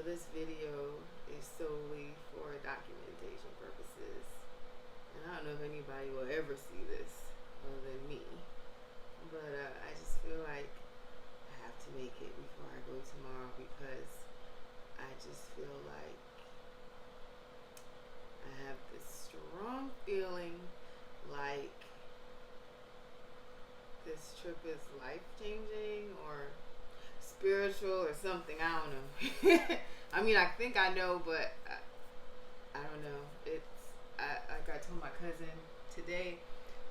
this video is solely for documentation purposes. And I don't know if anybody will ever see this other than me. But I just feel like I have to make it before I go tomorrow because I just feel like I have this strong feeling like this trip is life changing or spiritual or something. I don't know. I mean, I think I know, but I don't know. Like I told my cousin today,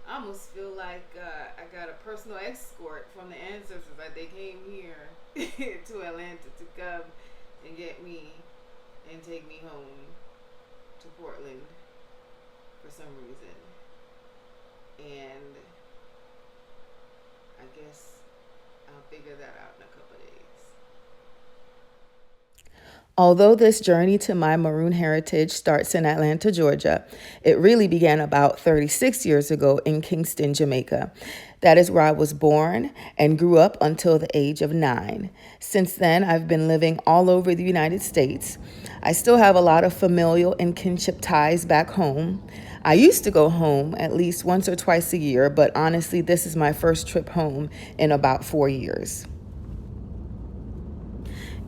I almost feel like I got a personal escort from the ancestors. Like they came here to Atlanta to come and get me and take me home to Portland for some reason. And I guess I'll figure that out in a couple of days. Although this journey to my Maroon heritage starts in Atlanta, Georgia, it really began about 36 years ago in Kingston, Jamaica. That is where I was born and grew up until the age of 9. Since then, I've been living all over the United States. I still have a lot of familial and kinship ties back home. I used to go home at least once or twice a year, but honestly, this is my first trip home in about 4 years.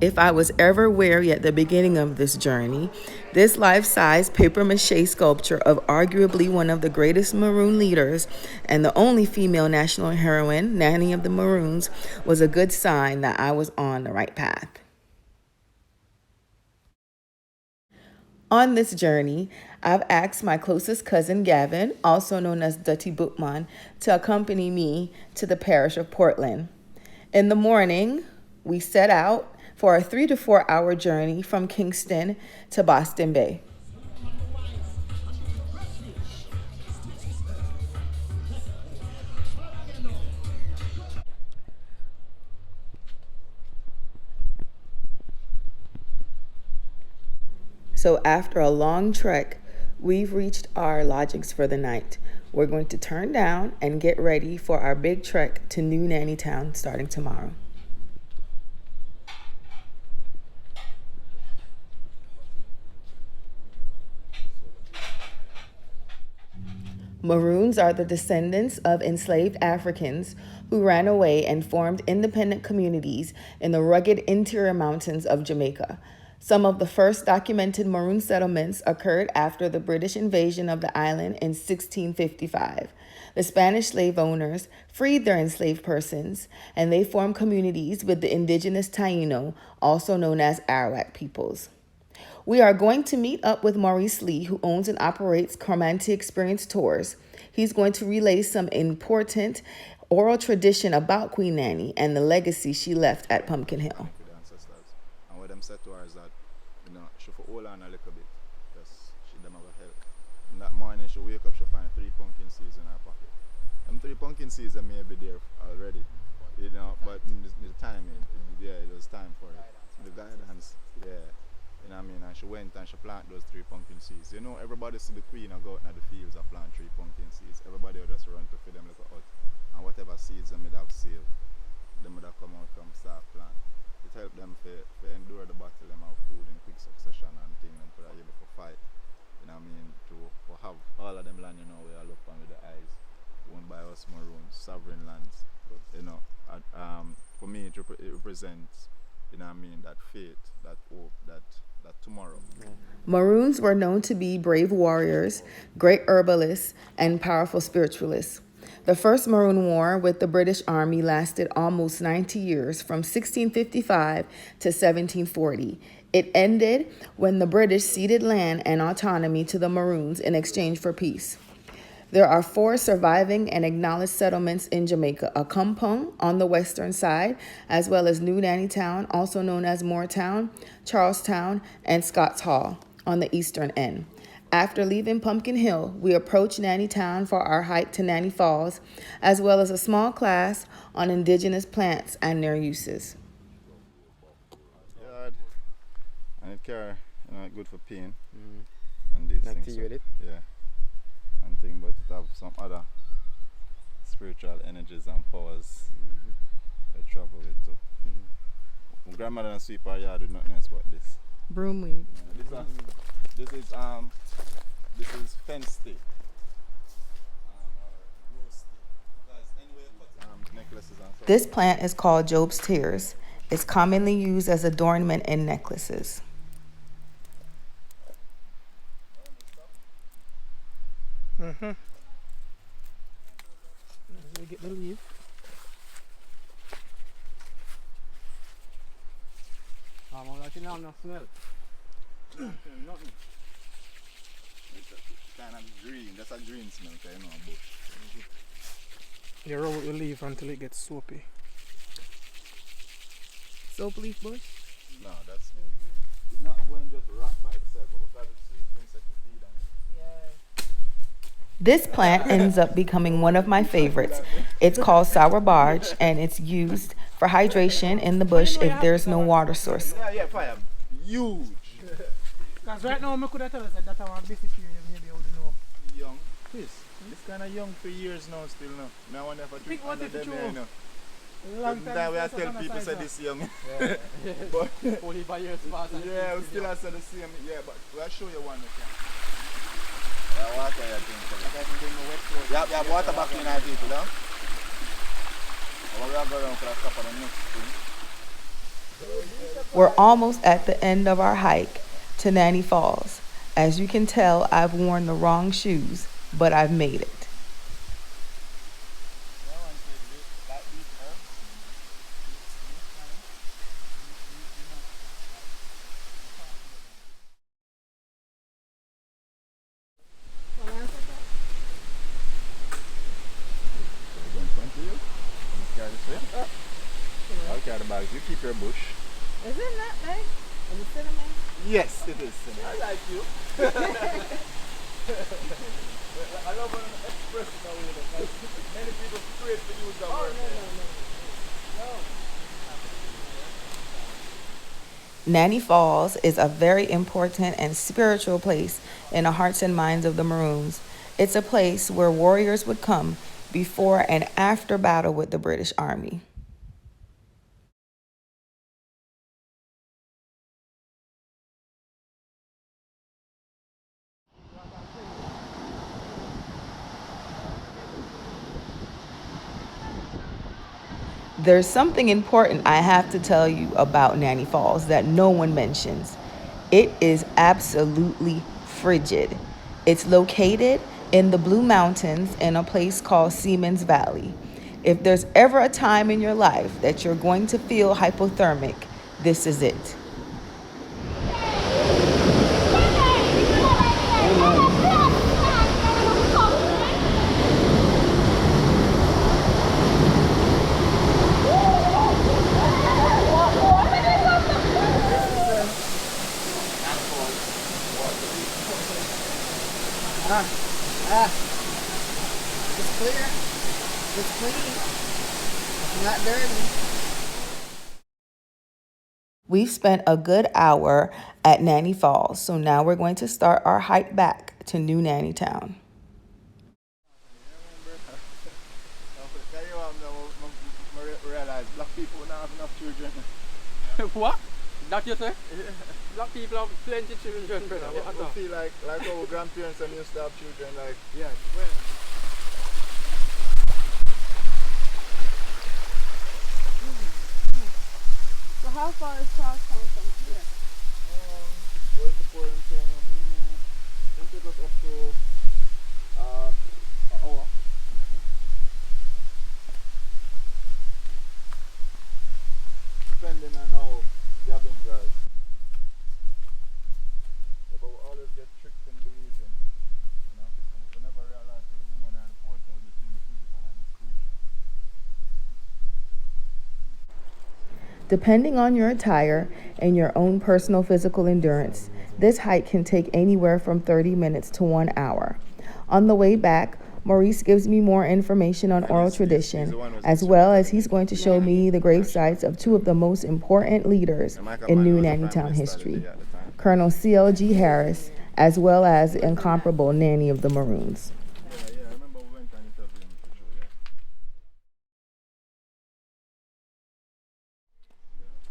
If I was ever weary at the beginning of this journey, this life-size papier-mâché sculpture of arguably one of the greatest Maroon leaders and the only female national heroine, Nanny of the Maroons, was a good sign that I was on the right path. On this journey, I've asked my closest cousin Gavin, also known as Dutty Bootman, to accompany me to the parish of Portland. In the morning, we set out for a 3 to 4 hour journey from Kingston to Boston Bay. So after a long trek, we've reached our lodgings for the night. We're going to turn down and get ready for our big trek to New Nanny Town starting tomorrow. Maroons are the descendants of enslaved Africans who ran away and formed independent communities in the rugged interior mountains of Jamaica. Some of the first documented Maroon settlements occurred after the British invasion of the island in 1655. The Spanish slave owners freed their enslaved persons, and they formed communities with the indigenous Taino, also known as Arawak peoples. We are going to meet up with Maurice Lee, who owns and operates Carmanti Experience Tours. He's going to relay some important oral tradition about Queen Nanny and the legacy she left at Pumpkin Hill. With the ancestors. And what them said to her is that, she for hold on a little bit, because she them have a help. In that morning, she wake up, she find 3 pumpkin seeds in her pocket. Them 3 pumpkin seeds may be there already, but in the timing, it was time for it. The guidance, yeah. You know what I mean? And she went and she planted those 3 pumpkin seeds. Everybody see the queen and go out in the fields and plant 3 pumpkin seeds. Everybody will just run to feed them like a hut. And whatever seeds they would have saved, they would have come out from start plant. It helped them to endure the battle, them have food in quick succession and things, and could able to fight. You know what I mean? To have all of them land, we all look on with the eyes. Owned by us Maroons, sovereign lands. For me it represents, that faith, that hope, that tomorrow. Maroons were known to be brave warriors, great herbalists, and powerful spiritualists. The First Maroon War with the British Army lasted almost 90 years, from 1655 to 1740. It ended when the British ceded land and autonomy to the Maroons in exchange for peace. There are 4 surviving and acknowledged settlements in Jamaica: Acumpong on the western side, as well as New Nanny Town, also known as Moortown, Charlestown, and Scots Hall on the eastern end. After leaving Pumpkin Hill, we approach Nanny Town for our hike to Nanny Falls, as well as a small class on indigenous plants and their uses. Yard, and it care, good for pain and these Not things. tea with it? Yeah. And thing, but it have some other spiritual energies and powers I travel with too. My grandmother and sweep our yard with nothing else but this. Broomweed. This is fence stick. Or rose stick. Because anyway, necklaces and stuff. This plant is called Job's Tears. It's commonly used as adornment in necklaces. Mm-hmm. We get the leaf. I'm like, now no smell. Nothing. It's kind of green. That's a green smell, you know, a bush. You rub the leaf until it gets soapy. Soap leaf bush? No, that's it's not going just rot by itself, because it's sweet insect to feed on it. This plant ends up becoming one of my favorites. It's called sour barge, and it's used for hydration in the bush if there's no water source. Yeah, fire. Huge. Because right now, I could have told us that I want to visit you, maybe I would know. Young. This. It's kind of young for years now, still now. Now I never Think took what under if them you here, you know. long That time we I since tell I people size say up. this young. Yeah. But 45 years past. yeah, we still have the same. Yeah, but we'll show you one again. Yeah, water I think. Yeah, water back in our people, huh? We're going to go around for a couple of the next thing. We're almost at the end of our hike to Nanny Falls. As you can tell, I've worn the wrong shoes, but I've made it. I'll carry the bags. You keep your bush. Is it not big? Is it cinnamon? Yes, it is. I like you. I love when I'm expressing that way. Like, many people afraid to use that word. Nanny Falls is a very important and spiritual place in the hearts and minds of the Maroons. It's a place where warriors would come before and after battle with the British Army. There's something important I have to tell you about Nanny Falls that no one mentions. It is absolutely frigid. It's located in the Blue Mountains in a place called Seaman's Valley. If there's ever a time in your life that you're going to feel hypothermic, this is it. It's clear. It's clean. It's not dirty. We've spent a good hour at Nanny Falls, so now we're going to start our hike back to New Nanny Town. I realize black people don't have enough children. What? That you say? Black people have plenty children, brother. I feel like our grandparents and used to have children, like, Yeah, well. So how far is Charlestown from here? going to Foreign Channel, can take us up to an hour. Depending on how the cabin drive. Yeah, but we always get tricked in believing, you know, and we never realize that the woman and the portal between the physical and the spiritual. Depending on your attire and your own personal physical endurance, this hike can take anywhere from 30 minutes to 1 hour. On the way back, Maurice gives me more information on oral tradition, as well as he's going to show me the grave sites of two of the most important leaders in New Nanny Town history, Colonel C.L.G. Harris, as well as the incomparable Nanny of the Maroons. Yeah, I remember we went and interviewed him for sure,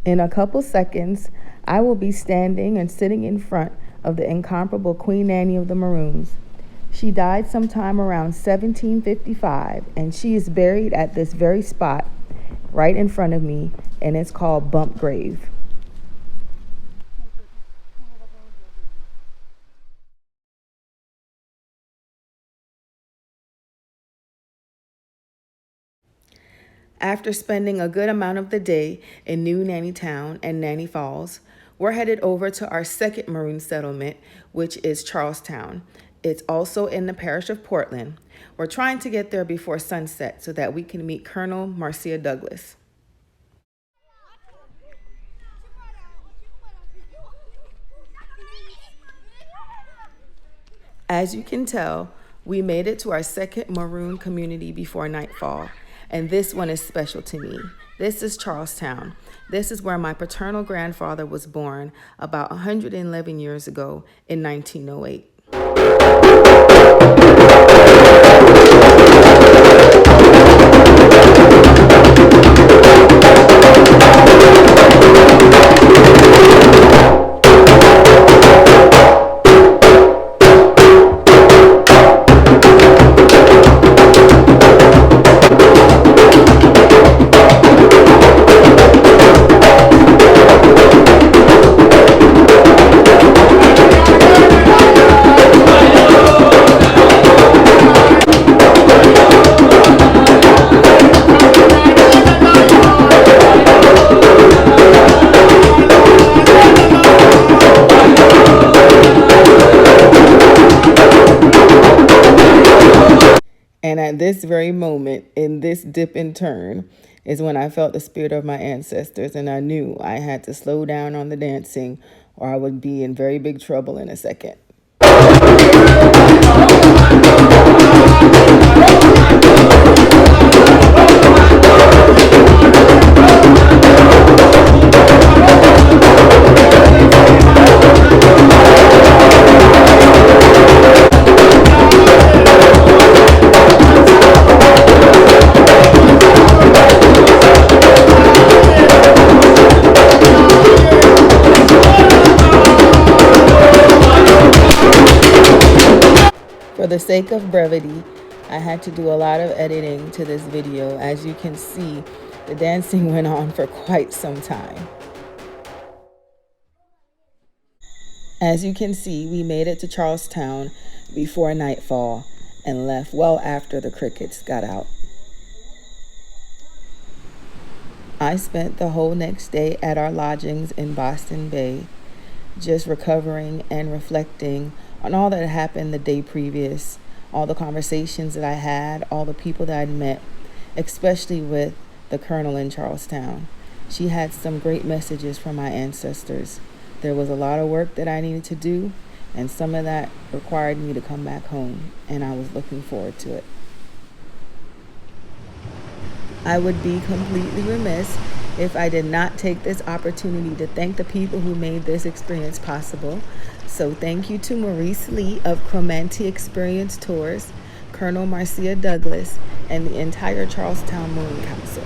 yeah. In a couple seconds, I will be standing and sitting in front of the incomparable Queen Nanny of the Maroons. She died sometime around 1755, and she is buried at this very spot right in front of me, and it's called Bump Grave. After spending a good amount of the day in New Nanny Town and Nanny Falls, we're headed over to our second Maroon settlement, which is Charlestown. It's also in the parish of Portland. We're trying to get there before sunset so that we can meet Colonel Marcia Douglas. As you can tell, we made it to our second Maroon community before nightfall, and this one is special to me. This is Charlestown. This is where my paternal grandfather was born about 111 years ago in 1908. And at this very moment, in this dip and turn, is when I felt the spirit of my ancestors, and I knew I had to slow down on the dancing or I would be in very big trouble in a second. For the sake of brevity, I had to do a lot of editing to this video. As you can see, the dancing went on for quite some time. As you can see, we made it to Charlestown before nightfall and left well after the crickets got out. I spent the whole next day at our lodgings in Boston Bay, just recovering and reflecting on all that had happened the day previous, all the conversations that I had, all the people that I'd met, especially with the Colonel in Charlestown. She had some great messages from my ancestors. There was a lot of work that I needed to do, and some of that required me to come back home, and I was looking forward to it. I would be completely remiss if I did not take this opportunity to thank the people who made this experience possible. So thank you to Maurice Lee of Chromanti Experience Tours, Colonel Marcia Douglas, and the entire Charlestown Maroon Council.